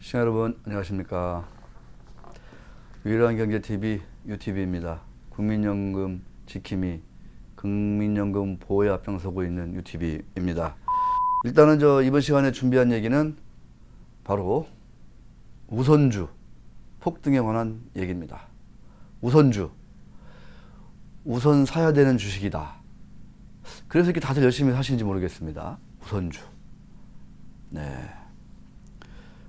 시청자 여러분 안녕하십니까. 유일한 경제TV 유TV입니다. 국민연금 지킴이 국민연금 보호에 앞장서고 있는 유TV입니다. 일단은 이번 시간에 준비한 얘기는 바로 우선주 폭등에 관한 얘기입니다. 우선주, 우선 사야 되는 주식이다. 그래서 이렇게 다들 열심히 사시는지 모르겠습니다. 우선주. 네.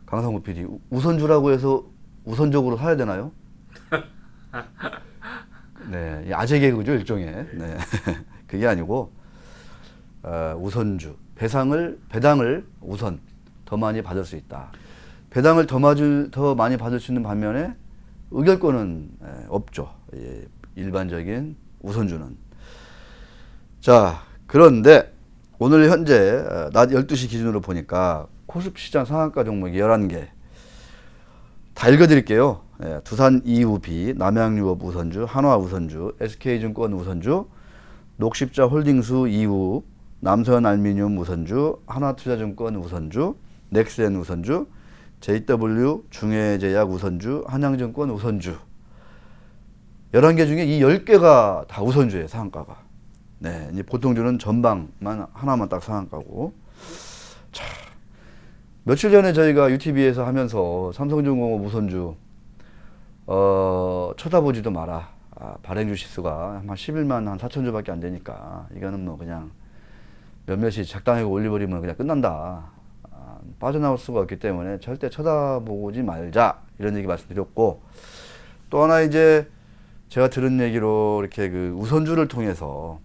강상우 PD, 우선주라고 해서 우선적으로 사야 되나요? 네, 아재 개그죠, 일종의. 네. 그게 아니고, 우선주. 배당을 우선 더 많이 받을 수 있다. 배당을 더 많이 받을 수 있는 반면에 의결권은 없죠. 일반적인 우선주는. 자, 그런데 오늘 현재 낮 12시 기준으로 보니까 코스피 시장 상한가 종목이 11개. 다 읽어드릴게요. 두산 EUB, 남양유업 우선주, 한화 우선주, SK증권 우선주, 녹십자 홀딩스 EU, 남서현 알미늄 우선주, 하나투자증권 우선주, 넥센 우선주, JW 중해제약 우선주, 한양증권 우선주. 11개 중에 이 10개가 다 우선주예요, 상한가가. 네, 이제 보통주는 전방만 하나만 딱 상한가고. 자, 며칠 전에 저희가 UTV에서 하면서 삼성중공업 우선주 쳐다보지도 마라. 발행 주식수가 한 11만 한 4천주밖에 안 되니까 이거는 뭐 그냥 몇몇이 적당하게 올려버리면 그냥 끝난다. 빠져나올 수가 없기 때문에 절대 쳐다보지 말자. 이런 얘기 말씀드렸고, 또 하나 이제 제가 들은 얘기로 이렇게 그 우선주를 통해서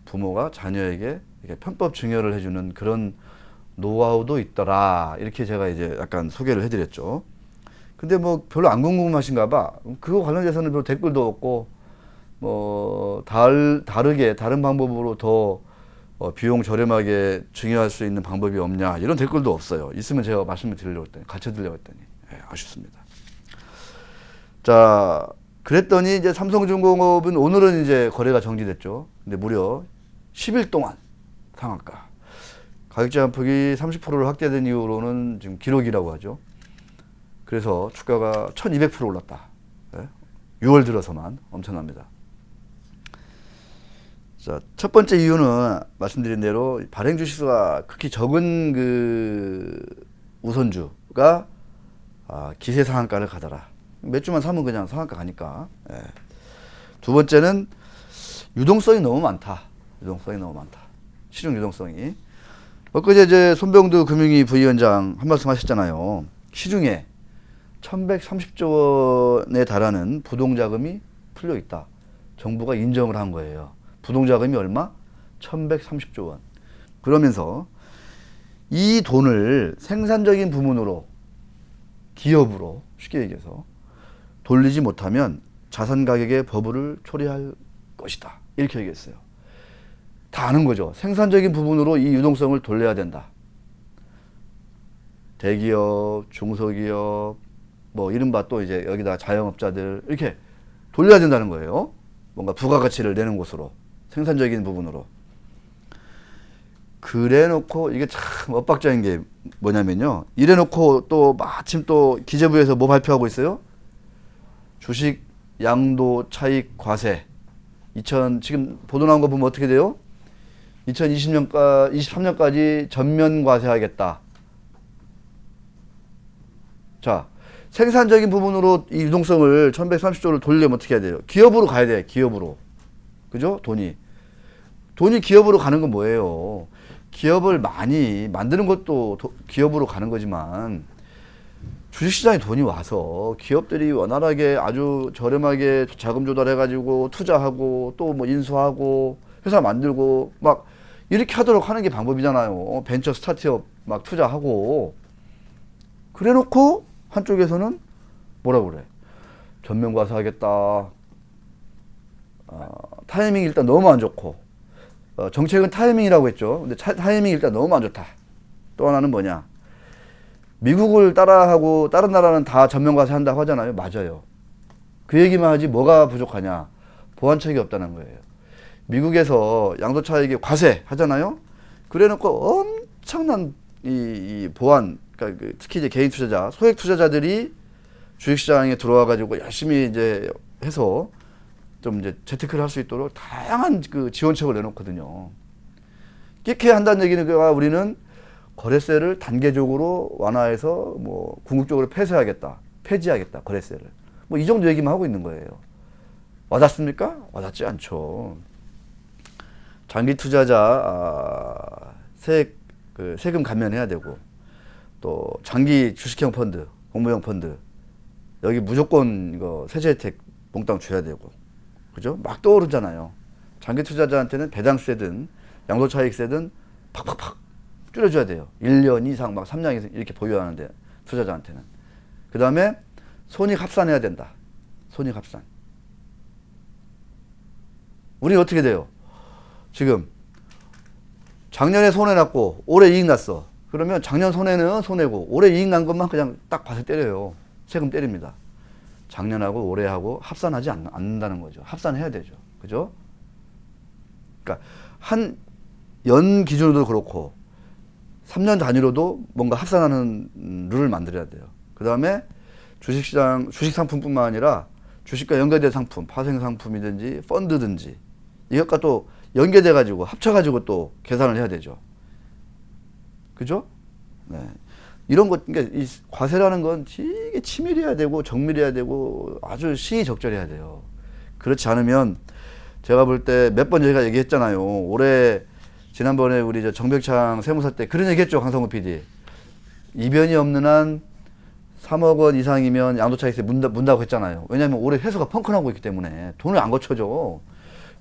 부모가 자녀에게 이렇게 편법 증여를 해주는 그런 노하우도 있더라. 이렇게 제가 이제 약간 소개를 해드렸죠. 근데 뭐 별로 안 궁금하신가 봐. 그거 관련해서는 별 댓글도 없고, 뭐, 다르게, 다른 방법으로 더 비용 저렴하게 증여할 수 있는 방법이 없냐. 이런 댓글도 없어요. 있으면 제가 말씀을 드리려고 했더니, 가르쳐 드리려고 했더니. 아쉽습니다. 자, 그랬더니 이제 삼성중공업은 오늘은 이제 거래가 정지됐죠. 근데 무려 10일 동안 상한가. 가격 제한폭이 30%를 확대된 이후로는 지금 기록이라고 하죠. 그래서 주가가 1200% 올랐다. 6월 들어서만 엄청납니다. 자, 첫 번째 이유는 말씀드린 대로 발행 주식수가 극히 적은 그 우선주가 기세 상한가를 가더라. 몇 주만 사면 그냥 상한가 가니까. 두 번째는 유동성이 너무 많다. 시중 유동성이. 엊그제 이제 손병두 금융위 부위원장 한 말씀 하셨잖아요. 시중에 1130조 원에 달하는 부동자금이 풀려 있다. 정부가 인정을 한 거예요. 부동자금이 얼마? 1130조 원. 그러면서 이 돈을 생산적인 부문으로, 기업으로 쉽게 얘기해서 돌리지 못하면 자산 가격의 버블을 초래할 것이다. 이렇게 얘기했어요. 다 아는 거죠. 생산적인 부분으로 이 유동성을 돌려야 된다. 대기업, 중소기업, 뭐 이른바 또 이제 여기다 자영업자들 이렇게 돌려야 된다는 거예요. 뭔가 부가가치를 내는 곳으로, 생산적인 부분으로. 그래놓고 이게 참 엇박자인 게 뭐냐면요. 이래놓고 또 마침 또 기재부에서 뭐 발표하고 있어요? 주식 양도 차익 과세. 지금 보도 나온 거 보면 어떻게 돼요? 2023년까지 전면 과세하겠다. 자, 생산적인 부분으로 이 유동성을 1130조를 돌리려면 어떻게 해야 돼요? 기업으로 가야 돼, 기업으로. 그죠? 돈이 기업으로 가는 건 뭐예요? 기업을 많이 만드는 것도 기업으로 가는 거지만, 주식시장에 돈이 와서 기업들이 원활하게 아주 저렴하게 자금 조달해가지고 투자하고 또 뭐 인수하고 회사 만들고 막 이렇게 하도록 하는 게 방법이잖아요. 벤처 스타트업 막 투자하고. 그래 놓고 한쪽에서는 뭐라고 그래? 전면 과세하겠다. 타이밍이 일단 너무 안 좋고. 정책은 타이밍이라고 했죠. 근데 타이밍이 일단 너무 안 좋다. 또 하나는 뭐냐? 미국을 따라하고 다른 나라는 다 전면 과세한다고 하잖아요. 맞아요. 그 얘기만 하지 뭐가 부족하냐? 보완책이 없다는 거예요. 미국에서 양도차익에 과세 하잖아요. 그래 놓고 엄청난 이 보완 그러니까 특히 이제 개인 투자자, 소액 투자자들이 주식시장에 들어와 가지고 열심히 이제 해서 좀 이제 재테크를 할 수 있도록 다양한 그 지원책을 내놓거든요. 이렇게 한다는 얘기는 우리는 거래세를 단계적으로 완화해서 뭐 궁극적으로 폐지하겠다 거래세를. 뭐 이 정도 얘기만 하고 있는 거예요. 와닿습니까? 와닿지 않죠. 장기 투자자 세금 감면해야 되고, 또 장기 주식형 펀드, 공모형 펀드 여기 무조건 이거 세제 혜택 몽땅 줘야 되고, 그죠? 막 떠오르잖아요. 장기 투자자한테는 배당세든 양도차익세든 팍팍팍 줄여줘야 돼요. 1년 이상 막 3년 이상 이렇게 보유하는데 투자자한테는. 그 다음에 손익 합산해야 된다. 손익 합산. 우리 어떻게 돼요? 지금 작년에 손해 났고 올해 이익 났어. 그러면 작년 손해는 손해고 올해 이익 난 것만 그냥 딱 봐서 때려요. 세금 때립니다. 작년하고 올해하고 합산하지 않는다는 거죠. 합산해야 되죠. 그죠? 그러니까 한 연 기준으로도 그렇고 3년 단위로도 뭔가 합산하는 룰을 만들어야 돼요. 그 다음에 주식 상품뿐만 아니라 주식과 연계된 상품, 파생 상품이든지 펀드든지 이것과 또 연계돼 가지고 합쳐 가지고 또 계산을 해야 되죠. 그죠? 네. 이런 것, 그러니까 이 과세라는 건 되게 치밀해야 되고 정밀해야 되고 아주 시의적절해야 돼요. 그렇지 않으면 제가 볼 때 몇 번 저희가 얘기했잖아요. 올해 지난번에 우리 저 정백창 세무사 때 그런 얘기했죠. 강성우 PD. 이변이 없는 한 3억 원 이상이면 양도차익세 문다고 했잖아요. 왜냐하면 올해 회수가 펑크나고 있기 때문에 돈을 안 거쳐줘.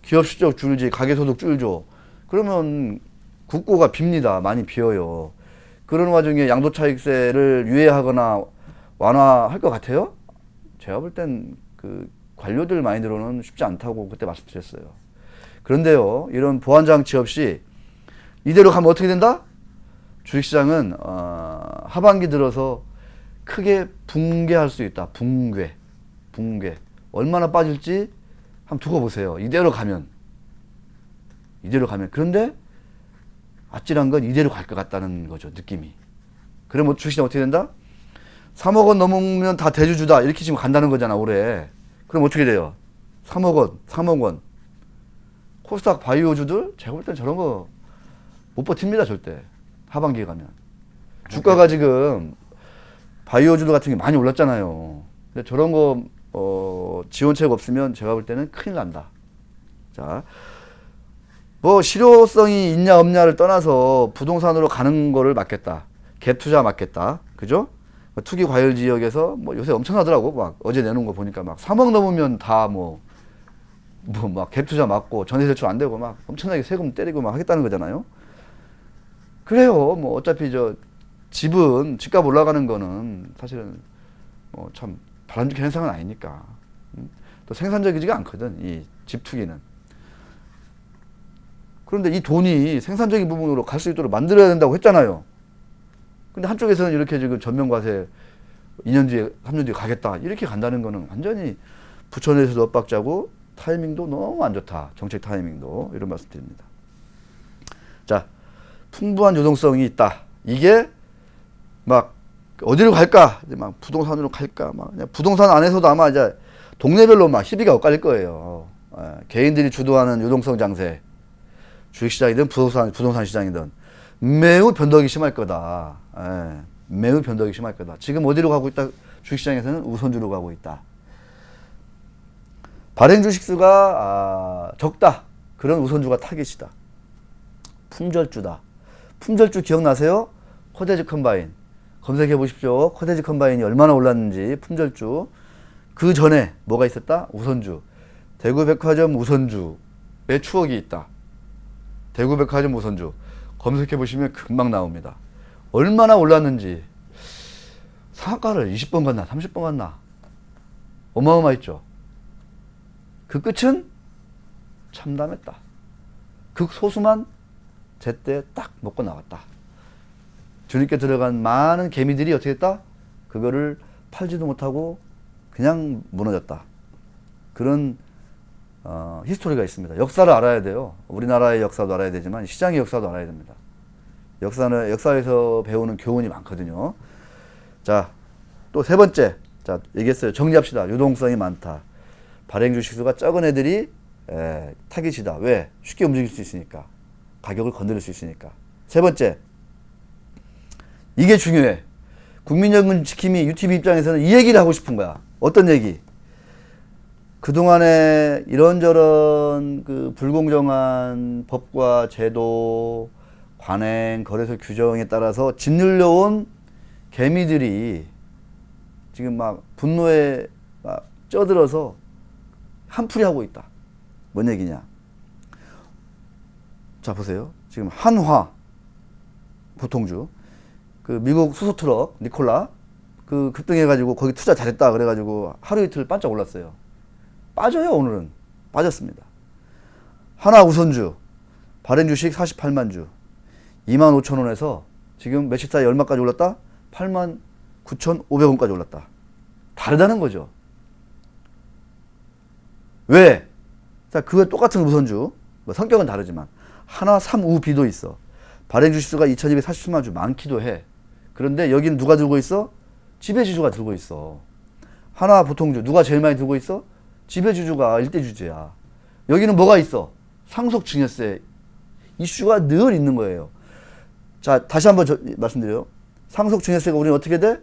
기업 실적 줄지, 가계소득 줄죠. 그러면 국고가 빕니다. 많이 비어요. 그런 와중에 양도차익세를 유예하거나 완화할 것 같아요? 제가 볼 땐 그 관료들 마인드로는 쉽지 않다고 그때 말씀드렸어요. 그런데요, 이런 보완장치 없이 이대로 가면 어떻게 된다? 주식시장은 하반기 들어서 크게 붕괴할 수 있다. 붕괴. 얼마나 빠질지 한번 두고 보세요. 이대로 가면. 그런데 아찔한 건 이대로 갈 것 같다는 거죠. 느낌이. 그러면 주식시장 어떻게 된다? 3억 원 넘으면 다 대주주다. 이렇게 지금 간다는 거잖아, 올해. 그럼 어떻게 돼요? 3억 원. 코스닥 바이오주들? 제가 볼 땐 저런 거 못 버팁니다, 절대. 하반기에 가면. 주가가 지금 바이오주들 같은 게 많이 올랐잖아요. 근데 저런 거, 지원책 없으면 제가 볼 때는 큰일 난다. 자, 뭐, 실효성이 있냐, 없냐를 떠나서 부동산으로 가는 거를 막겠다. 갭 투자 막겠다. 그죠? 투기 과열 지역에서 뭐 요새 엄청나더라고. 막 어제 내놓은 거 보니까 막 3억 넘으면 다 막 갭 투자 막고 전세 대출 안 되고 막 엄청나게 세금 때리고 막 하겠다는 거잖아요. 그래요. 뭐 어차피 집은 집값 올라가는 거는 사실은 참 바람직한 현상은 아니니까. 또 생산적이지가 않거든. 이 집 투기는. 그런데 이 돈이 생산적인 부분으로 갈 수 있도록 만들어야 된다고 했잖아요. 근데 한쪽에서는 이렇게 지금 전면과세 2년 뒤에, 3년 뒤에 가겠다. 이렇게 간다는 거는 완전히 부천에서도 엇박자고 타이밍도 너무 안 좋다. 정책 타이밍도. 이런 말씀 드립니다. 자, 풍부한 유동성이 있다. 이게 막 어디로 갈까? 이제 막 부동산으로 갈까? 막 그냥 부동산 안에서도 아마 이제 동네별로 막 시비가 엇갈릴 거예요. 개인들이 주도하는 유동성 장세. 주식시장이든 부동산 시장이든 매우 변덕이 심할 거다. 매우 변덕이 심할 거다. 지금 어디로 가고 있다? 주식시장에서는 우선주로 가고 있다. 발행 주식수가 적다. 그런 우선주가 타깃이다. 품절주다. 품절주 기억나세요? 코데지 컴바인. 검색해 보십시오. 코데지 컴바인이 얼마나 올랐는지. 품절주. 그 전에 뭐가 있었다? 우선주. 대구백화점 우선주의 추억이 있다. 대구백화점 우선주. 검색해 보시면 금방 나옵니다. 얼마나 올랐는지. 상한가를 20번 갔나 30번 갔나. 어마어마했죠. 그 끝은 참담했다. 극소수만 제때 딱 먹고 나왔다. 주님께 들어간 많은 개미들이 어떻게 했다? 그거를 팔지도 못하고 그냥 무너졌다. 그런 히스토리가 있습니다. 역사를 알아야 돼요. 우리나라의 역사도 알아야 되지만 시장의 역사도 알아야 됩니다. 역사에서 배우는 교훈이 많거든요. 자, 또 세 번째. 자, 얘기했어요. 정리합시다. 유동성이 많다. 발행 주식수가 적은 애들이 타깃이다. 왜? 쉽게 움직일 수 있으니까. 가격을 건드릴 수 있으니까. 세 번째. 이게 중요해. 국민연금 지킴이 UTV 입장에서는 이 얘기를 하고 싶은 거야. 어떤 얘기? 그동안에 이런저런 그 불공정한 법과 제도, 관행, 거래소 규정에 따라서 짓눌려온 개미들이 지금 막 분노에 막 쪄들어서 한풀이 하고 있다. 뭔 얘기냐? 자, 보세요. 지금 한화 보통주, 그 미국 수소트럭 니콜라 그 급등해가지고 거기 투자 잘했다 그래가지고 하루 이틀 반짝 올랐어요. 빠져요. 오늘은 빠졌습니다. 하나 우선주 발행 주식 48만 주 25,000원에서 지금 며칠 사이 얼마까지 올랐다? 89,500원까지 올랐다. 다르다는 거죠. 왜? 자, 그거 똑같은 우선주 뭐 성격은 다르지만 하나 3우비도 있어. 발행 주식수가 2,247만 주 많기도 해. 그런데 여기는 누가 들고 있어? 지배주주가 들고 있어. 하나 보통주 누가 제일 많이 들고 있어? 지배주주가 일대주주야. 여기는 뭐가 있어? 상속증여세 이슈가 늘 있는 거예요. 자, 다시 한번 말씀드려요. 상속증여세가 우리는 어떻게 돼?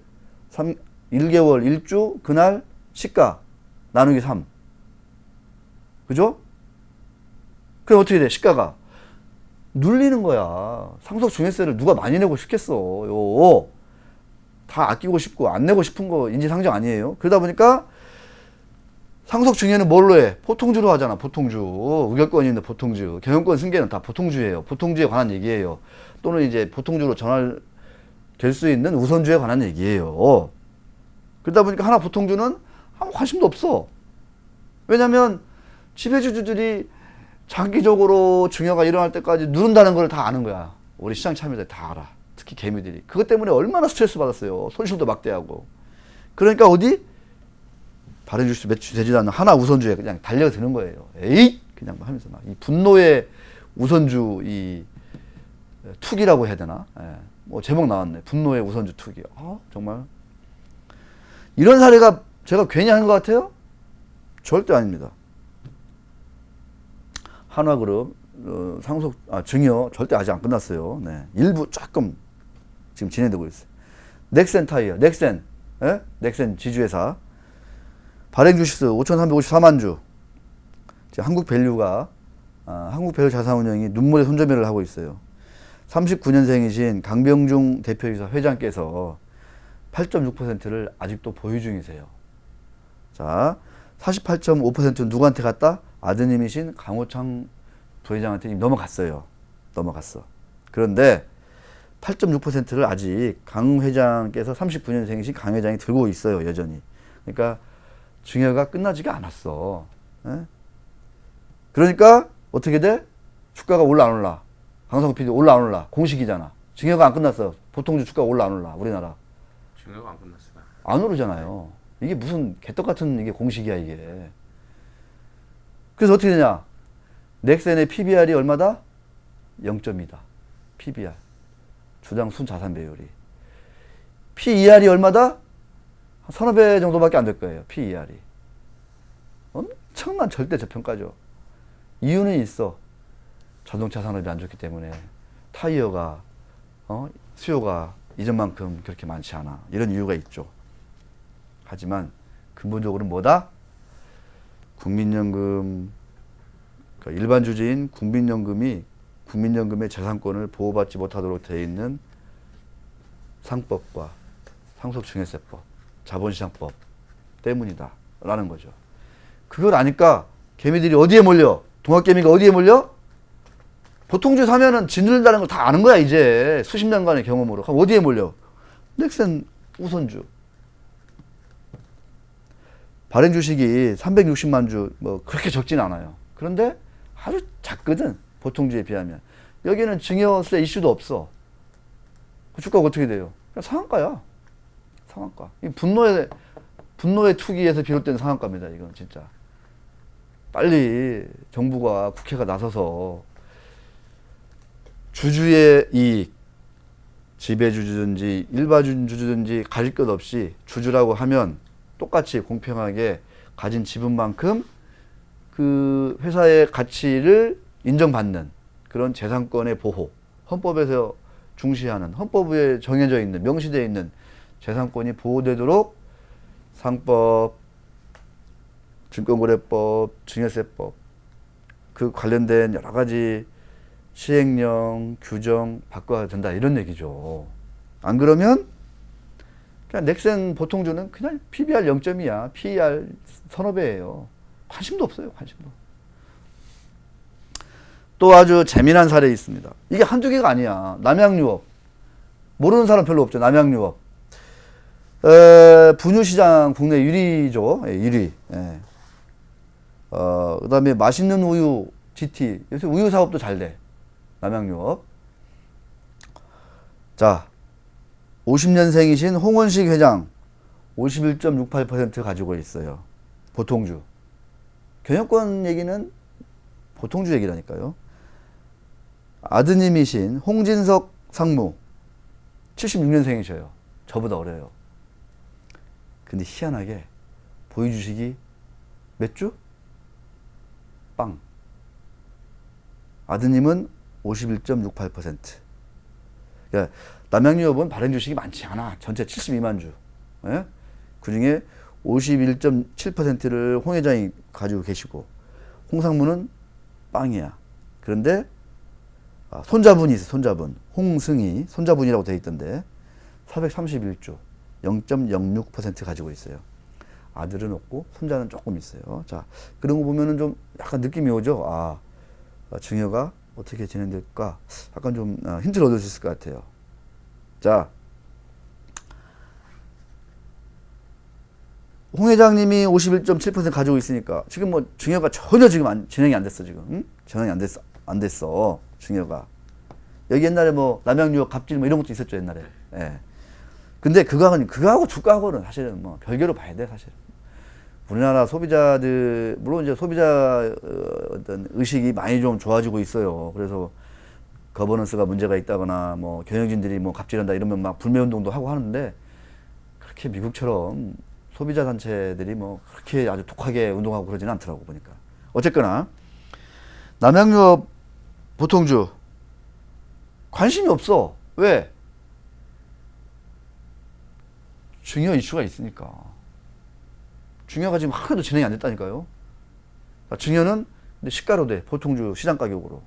1개월 1주 그날 시가 나누기 3. 그죠? 그럼 어떻게 돼? 시가가 눌리는 거야. 상속증여세를 누가 많이 내고 싶겠어요. 다 아끼고 싶고 안 내고 싶은 거 인지상정 아니에요. 그러다 보니까 상속증여는 뭘로 해? 보통주로 하잖아. 보통주. 우결권이 있는데 보통주. 경영권 승계는 다 보통주예요. 보통주에 관한 얘기예요. 또는 이제 보통주로 전환될 수 있는 우선주에 관한 얘기예요. 그러다 보니까 하나 보통주는 아무 관심도 없어. 왜냐면 지배주주들이 장기적으로 증여가 일어날 때까지 누른다는 걸 다 아는 거야. 우리 시장 참여자들 다 알아. 특히 개미들이. 그것 때문에 얼마나 스트레스 받았어요. 손실도 막대하고. 그러니까 어디? 발행 주식 매출되지도 않는 하나 우선주에 그냥 달려드는 거예요. 에잇! 그냥 하면서 막. 이 분노의 우선주, 이 투기라고 해야 되나? 예. 뭐 제목 나왔네. 분노의 우선주 투기. 정말. 이런 사례가 제가 괜히 하는 것 같아요? 절대 아닙니다. 한화그룹 증여 절대 아직 안 끝났어요. 네. 일부 조금 지금 진행되고 있어요. 넥센 타이어, 넥센, 예? 넥센 지주회사 발행 주식수 5,354만 주. 한국 밸류가 한국 밸류 자산운용이 눈물의 손절매를 하고 있어요. 39년생이신 강병중 대표이사 회장께서 8.6%를 아직도 보유 중이세요. 자, 48.5%는 누구한테 갔다? 아드님이신 강호창 부회장한테 이미 넘어갔어요. 넘어갔어. 그런데 8.6%를 아직 강 회장께서 39년생이신 강 회장이 들고 있어요. 여전히. 그러니까 증여가 끝나지가 않았어. 에? 그러니까 어떻게 돼? 주가가 올라 안 올라? 강성호 PD 올라 안 올라? 공식이잖아. 증여가 안 끝났어. 보통주 주가가 올라 안 올라? 우리나라. 증여가 안 끝났어요. 안 오르잖아요. 이게 무슨 개떡 같은 이게 공식이야 이게. 그래서 어떻게 되냐? 넥센의 PBR이 얼마다? 0.2다. PBR. 주당 순자산 배율이. PER이 얼마다? 한 서너 배 정도밖에 안 될 거예요. PER이. 엄청난 절대 저평가죠. 이유는 있어. 자동차 산업이 안 좋기 때문에 타이어가 수요가 이전만큼 그렇게 많지 않아. 이런 이유가 있죠. 하지만 근본적으로는 뭐다? 국민연금, 그러니까 일반 주주인 국민연금이 국민연금의 재산권을 보호받지 못하도록 되어 있는 상법과 상속증여세법, 자본시장법 때문이다 라는 거죠. 그걸 아니까 개미들이 어디에 몰려? 동학개미가 어디에 몰려? 보통주 사면은 짓는다는 걸 다 아는 거야 이제. 수십 년간의 경험으로. 그럼 어디에 몰려? 넥센 우선주. 발행 주식이 360만 주 뭐 그렇게 적진 않아요. 그런데 아주 작거든. 보통주에 비하면. 여기는 증여세 이슈도 없어. 그 주가가 어떻게 돼요? 그냥 상한가야. 상한가. 이 분노의 투기에서 비롯된 상한가입니다. 이건 진짜. 빨리 정부가 국회가 나서서 주주의 이익, 지배주주든지 일반주주든지 가릴 것 없이 주주라고 하면 똑같이 공평하게 가진 지분만큼 그 회사의 가치를 인정받는 그런 재산권의 보호, 헌법에서 중시하는, 헌법에 정해져 있는, 명시되어 있는 재산권이 보호되도록 상법, 증권거래법, 증여세법 그 관련된 여러 가지 시행령, 규정 바꿔야 된다 이런 얘기죠. 안 그러면 그냥 넥센 보통주는 그냥 PBR 0점이야. PER 서너 배예요. 관심도 없어요. 관심도. 또 아주 재미난 사례 있습니다. 이게 한두 개가 아니야. 남양유업. 모르는 사람 별로 없죠. 남양유업. 분유시장 국내 1위죠. 1위. 예. 그 다음에 맛있는 우유 GT. 요새 우유 사업도 잘 돼. 남양유업. 자, 50년생이신 홍원식 회장 51.68% 가지고 있어요. 보통주. 경영권 얘기는 보통주 얘기라니까요. 아드님이신 홍진석 상무 76년생이셔요. 저보다 어려요. 근데 희한하게 보유 주식이 몇 주? 빵. 아드님은 51.68%. 그러니까 남양유업은 발행 주식이 많지 않아. 전체 72만 주. 예? 그 중에 51.7%를 홍 회장이 가지고 계시고 홍상무는 빵이야. 그런데 손자분이 있어. 손자분. 홍승희. 손자분이라고 되어 있던데 431조 0.06% 가지고 있어요. 아들은 없고 손자는 조금 있어요. 자, 그런 거 보면은 좀 약간 느낌이 오죠. 아, 증여가 어떻게 진행될까? 약간 좀 힌트를 얻을 수 있을 것 같아요. 자, 홍 회장님이 51.7% 가지고 있으니까 지금 뭐 증여가 전혀 지금 진행이 안 됐어 지금. 응? 진행이 안 됐어 증여가. 여기 옛날에 뭐 남양유업 갑질 뭐 이런 것도 있었죠 옛날에. 예. 근데 그거하고 주가하고는 사실은 뭐 별개로 봐야 돼 사실. 우리나라 소비자들 물론 이제 소비자 어떤 의식이 많이 좀 좋아지고 있어요. 그래서 거버넌스가 문제가 있다거나 뭐 경영진들이 뭐 갑질한다 이러면 막 불매운동도 하고 하는데 그렇게 미국처럼 소비자 단체들이 뭐 그렇게 아주 독하게 운동하고 그러지는 않더라고 보니까. 어쨌거나 남양유업 보통주 관심이 없어. 왜? 증여 이슈가 있으니까. 증여가 지금 하나도 진행이 안 됐다니까요. 증여는 시가로 돼. 보통주 시장 가격으로.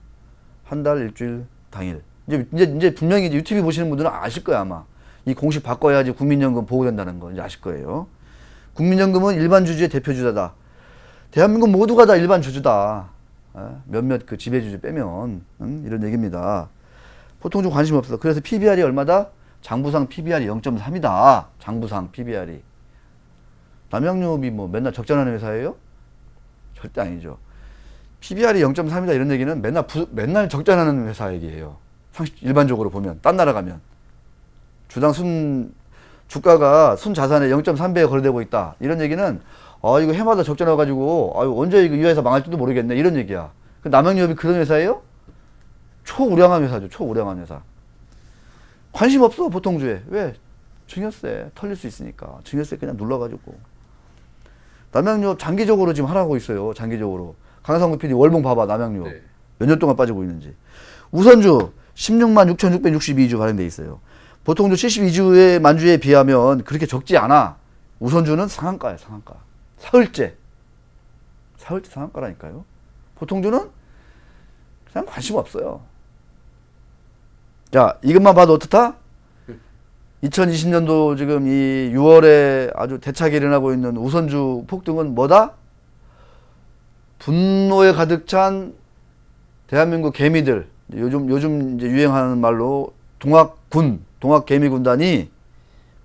한 달, 일주일, 당일. 이제 분명히 이제 유튜브 보시는 분들은 아실 거야, 아마. 이 공식 바꿔야지 국민연금 보호된다는 거 이제 아실 거예요. 국민연금은 일반 주주의 대표주자다. 대한민국 모두가 다 일반 주주다. 몇몇 그 지배주주 빼면. 이런 얘기입니다. 보통주 관심 없어. 그래서 PBR이 얼마다? 장부상 PBR이 0.3이다. 장부상 PBR이. 남양유업이 뭐 맨날 적자나는 회사예요? 절대 아니죠. PBR이 0.3이다 이런 얘기는 맨날 적자나는 회사 얘기예요. 일반적으로 보면 딴 나라 가면 주당 주가가 순자산의 0.3배에 거래되고 있다. 이런 얘기는 이거 해마다 적자 나가지고 언제 이 회사 망할지도 모르겠네 이런 얘기야. 남양유업이 그런 회사예요? 초우량한 회사죠. 초우량한 회사. 관심 없어 보통주에. 왜? 증여세 털릴 수 있으니까. 증여세 그냥 눌러가지고. 남양유업 장기적으로 지금 하라고 있어요. 장기적으로. 강상구 PD 월봉 봐봐. 남양유업. 네. 몇 년 동안 빠지고 있는지. 우선주 16만 6,662주 발행돼 있어요. 보통주 72주의 만주에 비하면 그렇게 적지 않아. 우선주는 상한가야. 상한가. 사흘째 상한가라니까요. 보통주는 그냥 관심 없어요. 자, 이것만 봐도 어떻다? 2020년도 지금 이 6월에 아주 대차게 일어나고 있는 우선주 폭등은 뭐다? 분노에 가득 찬 대한민국 개미들. 요즘 이제 유행하는 말로 동학개미군단이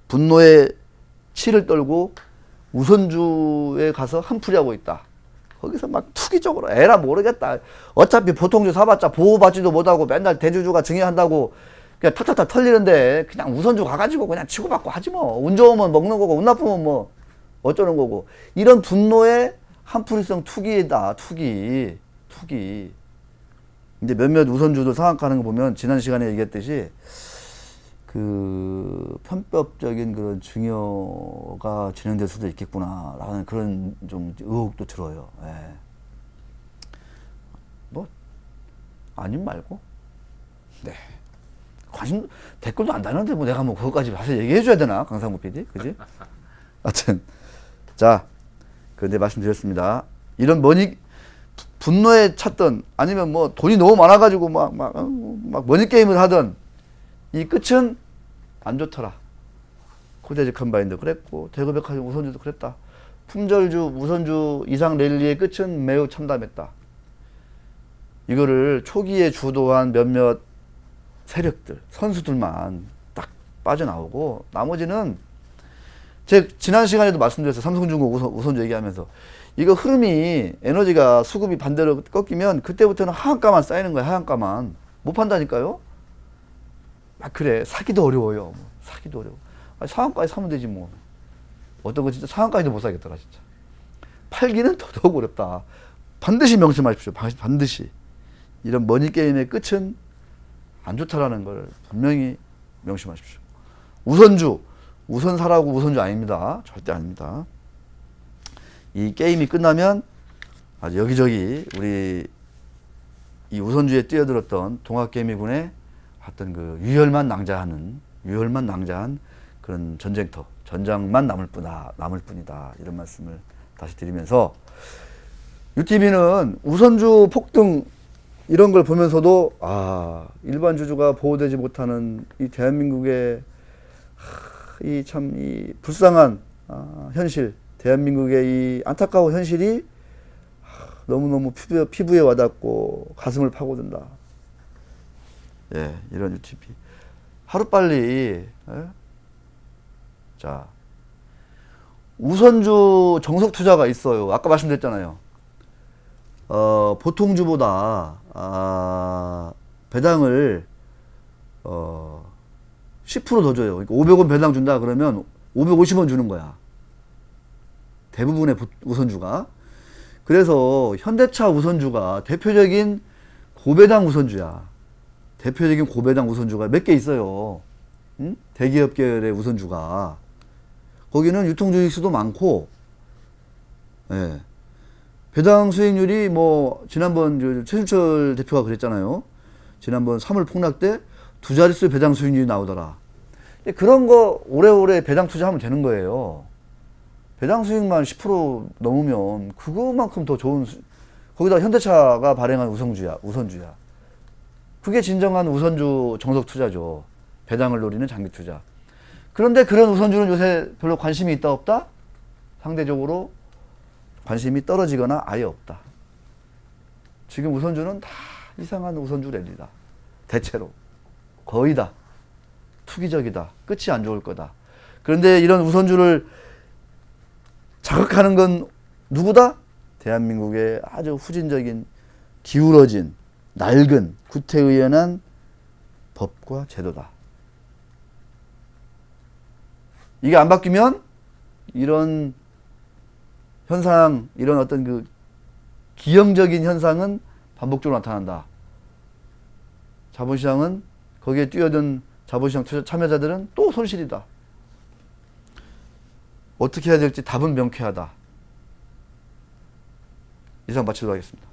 분노의 치를 떨고 우선주에 가서 한풀이하고 있다. 거기서 막 투기적으로 에라 모르겠다. 어차피 보통주 사봤자 보호받지도 못하고 맨날 대주주가 증여한다고 그냥 탁탁탁 털리는데 그냥 우선주 가가지고 그냥 치고받고 하지 뭐. 운 좋으면 먹는 거고 운 나쁘면 뭐 어쩌는 거고. 이런 분노의 한풀이성 투기다. 투기. 이제 몇몇 우선주도 상한가는 거 보면 지난 시간에 얘기했듯이 그 편법적인 그런 증여가 진행될 수도 있겠구나라는 그런 좀 의혹도 들어요. 예. 뭐 아님 말고. 네. 관심 댓글도 안 다는데 뭐 내가 뭐 그것까지 와서 얘기해 줘야 되나 강상구 PD, 그지? 하여튼 자, 그런데 말씀드렸습니다. 이런 분노에 찼던 아니면 뭐 돈이 너무 많아가지고 막 머니 게임을 하던 이 끝은 안 좋더라. 코데지 컴바인도 그랬고 대구백화점 우선주도 그랬다. 품절주 우선주 이상 랠리의 끝은 매우 참담했다. 이거를 초기에 주도한 몇몇 세력들, 선수들만 딱 빠져나오고 나머지는 제 지난 시간에도 말씀드렸어요. 삼성중공 우선주 얘기하면서 이거 흐름이 에너지가 수급이 반대로 꺾이면 그때부터는 하한가만 쌓이는 거야. 하한가만 못 판다니까요. 그래 사기도 어려워요. 사기도 어려워. 상한가에 사면 되지 뭐. 어떤 거 진짜 상한가에도 못 사겠더라 진짜. 팔기는 더더욱 어렵다. 반드시 명심하십시오. 반드시 이런 머니게임의 끝은 안 좋다라는 걸 분명히 명심하십시오. 우선주 우선사라고 우선주 아닙니다. 절대 아닙니다. 이 게임이 끝나면 아주 여기저기 우리 이 우선주에 뛰어들었던 동학개미군의 어떤 그 유혈만 낭자한 그런 전쟁터, 전장만 남을 뿐이다. 이런 말씀을 다시 드리면서 UTV는 우선주 폭등 이런 걸 보면서도 일반 주주가 보호되지 못하는 이 대한민국의 이 참 이 불쌍한 현실, 대한민국의 이 안타까운 현실이 너무너무 피부에 와닿고 가슴을 파고든다. 예, 이런 UTV. 하루빨리, 자, 우선주 정석 투자가 있어요. 아까 말씀드렸잖아요. 보통 주보다, 배당을, 10% 더 줘요. 그러니까 500원 배당 준다 그러면 550원 주는 거야. 대부분의 우선주가. 그래서 현대차 우선주가 대표적인 고배당 우선주야. 대표적인 고배당 우선주가 몇 개 있어요. 응? 대기업 계열의 우선주가. 거기는 유통주식수도 많고, 예. 배당 수익률이 뭐, 지난번 최순철 대표가 그랬잖아요. 지난번 3월 폭락 때 두 자릿수 배당 수익률이 나오더라. 그런 거 오래오래 배당 투자하면 되는 거예요. 배당 수익만 10% 넘으면 그거만큼 더 좋은 거기다 현대차가 발행한 우선주야. 그게 진정한 우선주 정석 투자죠. 배당을 노리는 장기 투자. 그런데 그런 우선주는 요새 별로 관심이 있다 없다? 상대적으로 관심이 떨어지거나 아예 없다. 지금 우선주는 다 이상한 우선주 랠리다. 대체로. 거의 다. 투기적이다. 끝이 안 좋을 거다. 그런데 이런 우선주를 자극하는 건 누구다? 대한민국의 아주 후진적인 기울어진 낡은 구태의연한 법과 제도다. 이게 안 바뀌면 이런 현상, 이런 어떤 그 기형적인 현상은 반복적으로 나타난다. 자본시장은 거기에 뛰어든 자본시장 투자 참여자들은 또 손실이다. 어떻게 해야 될지 답은 명쾌하다. 이상 마치도록 하겠습니다.